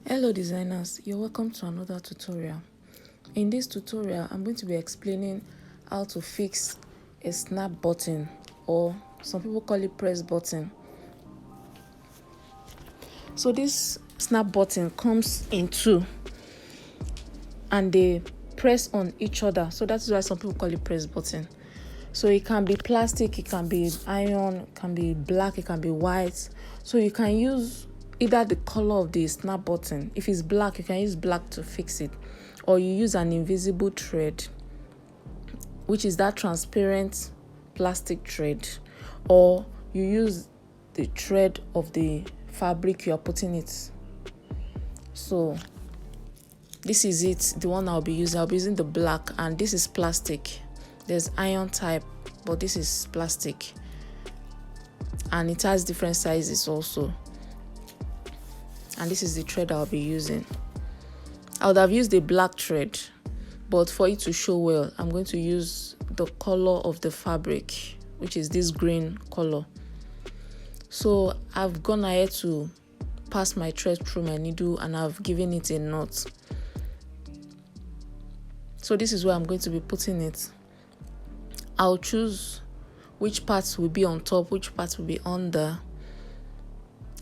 Hello designers, you're welcome to another tutorial. In this tutorial, I'm going to be explaining how to fix a snap button, or some people call it press button. So this snap button comes in two and they press on each other. So that's why some people call it press button. So it can be plastic, it can be iron, it can be black, it can be white. So you can use either the color of the snap button. If it's black, you can use black to fix it, or you use an invisible thread, which is that transparent plastic thread, or you use the thread of the fabric you are putting it. So this is it, the one I'll be using the black, and this is plastic. There's iron type, but this is plastic, and it has different sizes also. And this is the thread I'll be using. I would have used the black thread, but for it to show well, I'm going to use the color of the fabric, which is this green color. So I've gone ahead to pass my thread through my needle and I've given it a knot. So this is where I'm going to be putting it. I'll choose which parts will be on top, which parts will be under.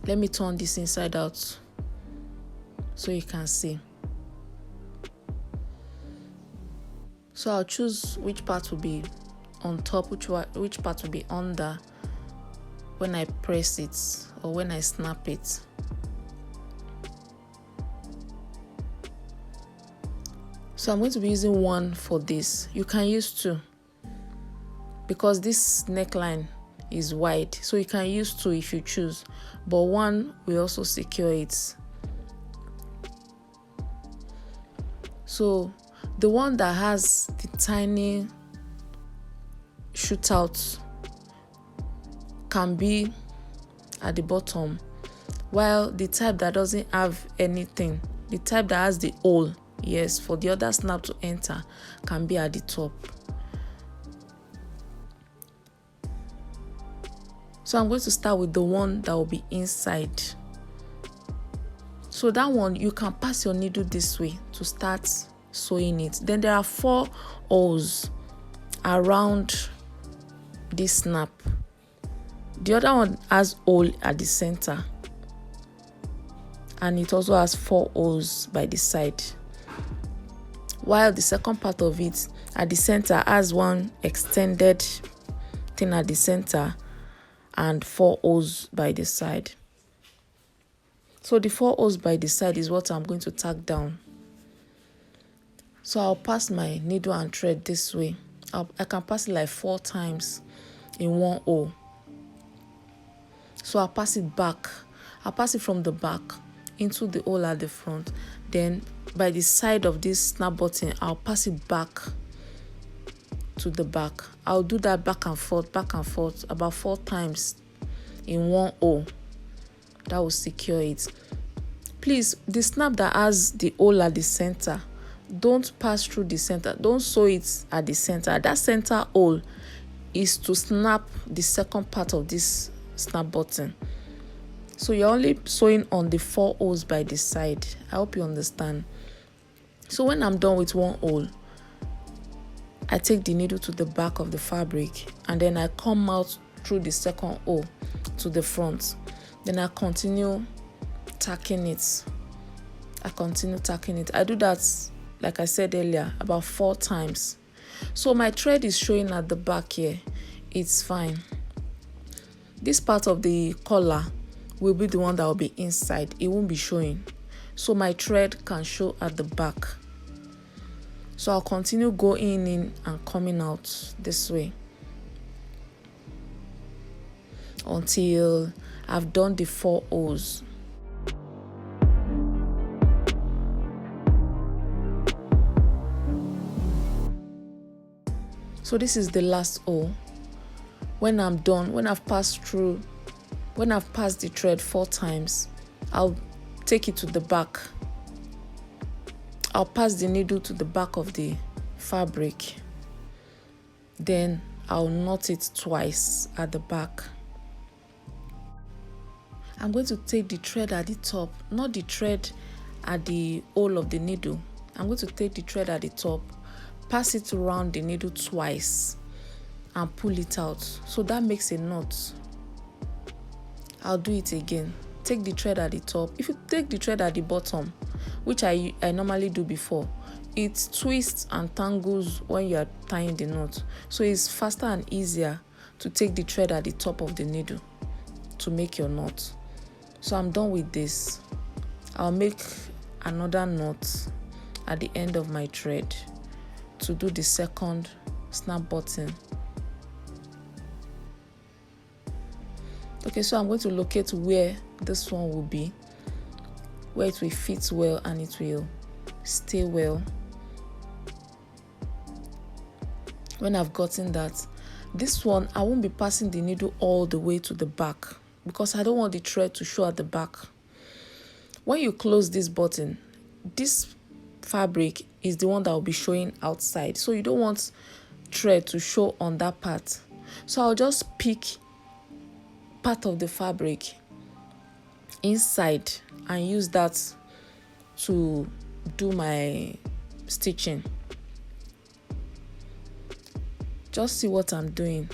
Let me turn this inside out so you can see. So I'll choose which part will be on top, which part will be under when I press it or when I snap it. So I'm going to be using one for this. You can use two, because this neckline is wide, so you can use two if you choose, but one will also secure it. So the one that has the tiny shootout can be at the bottom, while the type that doesn't have anything, the type that has the hole, yes, for the other snap to enter, can be at the top. So I'm going to start with the one that will be inside. So that one, you can pass your needle this way to start sewing it. Then there are 4 holes around this snap. The other one has hole at the center, and it also has 4 holes by the side, while the second part of it at the center has one extended thing at the center and 4 holes by the side. So the 4 holes by the side is what I'm going to tack down. So I'll pass my needle and thread this way. I can pass it like 4 times in one hole. So I'll pass it back. I'll pass it from the back into the hole at the front. Then by the side of this snap button, I'll pass it back to the back. I'll do that back and forth about 4 times in one hole. That will secure it. Please, the snap that has the hole at the center, don't pass through the center. Don't sew it at the center. That center hole is to snap the second part of this snap button. So you're only sewing on the 4 holes by the side. I hope you understand. So when I'm done with one hole, I take the needle to the back of the fabric and then I come out through the second hole to the front. Then I continue tacking it. I do that, like I said earlier, about 4 times. So my thread is showing at the back here. It's fine. This part of the collar will be the one that will be inside. It won't be showing. So my thread can show at the back. So I'll continue going in and coming out this way until I've done the 4 holes. So this is the last hole. When I'm done, when I've passed the thread 4 times, I'll take it to the back. I'll pass the needle to the back of the fabric. Then I'll knot it twice at the back. I'm going to take the thread at the top, not the thread at the hole of the needle, I'm going to take the thread at the top, pass it around the needle twice and pull it out. So that makes a knot. I'll do it again. Take the thread at the top. If you take the thread at the bottom, which I normally do before, it twists and tangles when you are tying the knot. So it's faster and easier to take the thread at the top of the needle to make your knot. So I'm done with this. I'll make another knot at the end of my thread to do the second snap button. Okay, so I'm going to locate where this one will be, where it will fit well and it will stay well. When I've gotten that, this one I won't be passing the needle all the way to the back because I don't want the thread to show at the back. When you close this button, this fabric is the one that will be showing outside, so you don't want thread to show on that part. So I'll just pick part of the fabric inside and use that to do my stitching. Just see what I'm doing.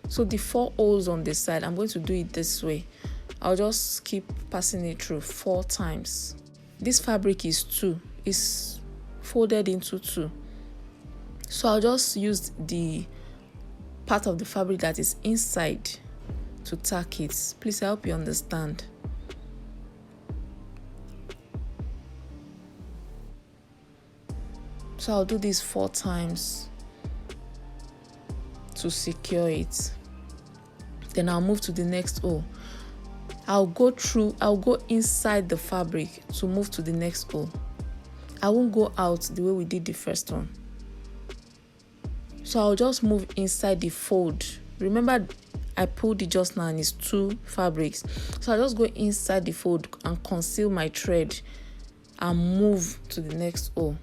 So the 4 holes on the side, I'm going to do it this way. I'll just keep passing it through 4 times. This fabric is 2, it's folded into 2. So I'll just use the part of the fabric that is inside to tack it. Please, I hope you understand. So I'll do this 4 times to secure it. Then I'll move to the next hole. I'll go inside the fabric to move to the next hole. I won't go out the way we did the first one. So I'll just move inside the fold. Remember, I pulled it just now and it's 2 fabrics. So I'll just go inside the fold and conceal my thread and move to the next hole.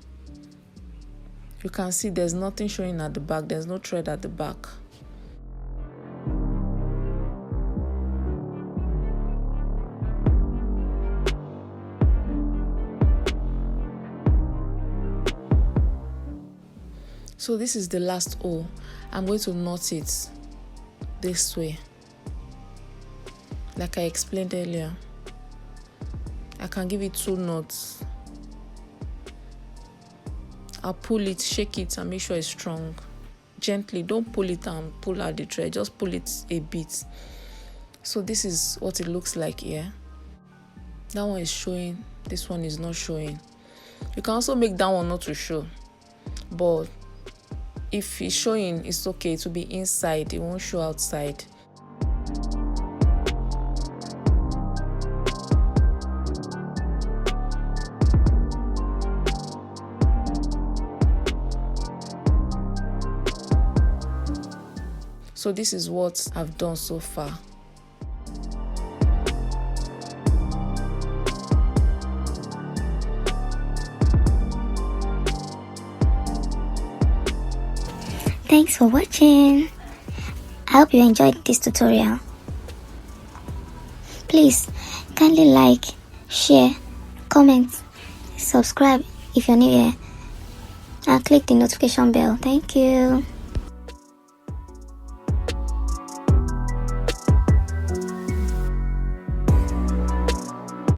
You can see there's nothing showing at the back. There's no thread at the back. So this is the last hole. I'm going to knot it this way, like I explained earlier. I can give it 2 knots. I'll pull it, shake it, and make sure it's strong. Gently, don't pull it and pull out the thread, just pull it a bit. So this is what it looks like here. That one is showing, this one is not showing. You can also make that one not to show, but if it's showing, it's okay. It will be inside, it won't show outside. So this is what I've done so far. Thanks for watching. I hope you enjoyed this tutorial. Please kindly like, share, comment, subscribe if you're new here, and click the notification bell. Thank you.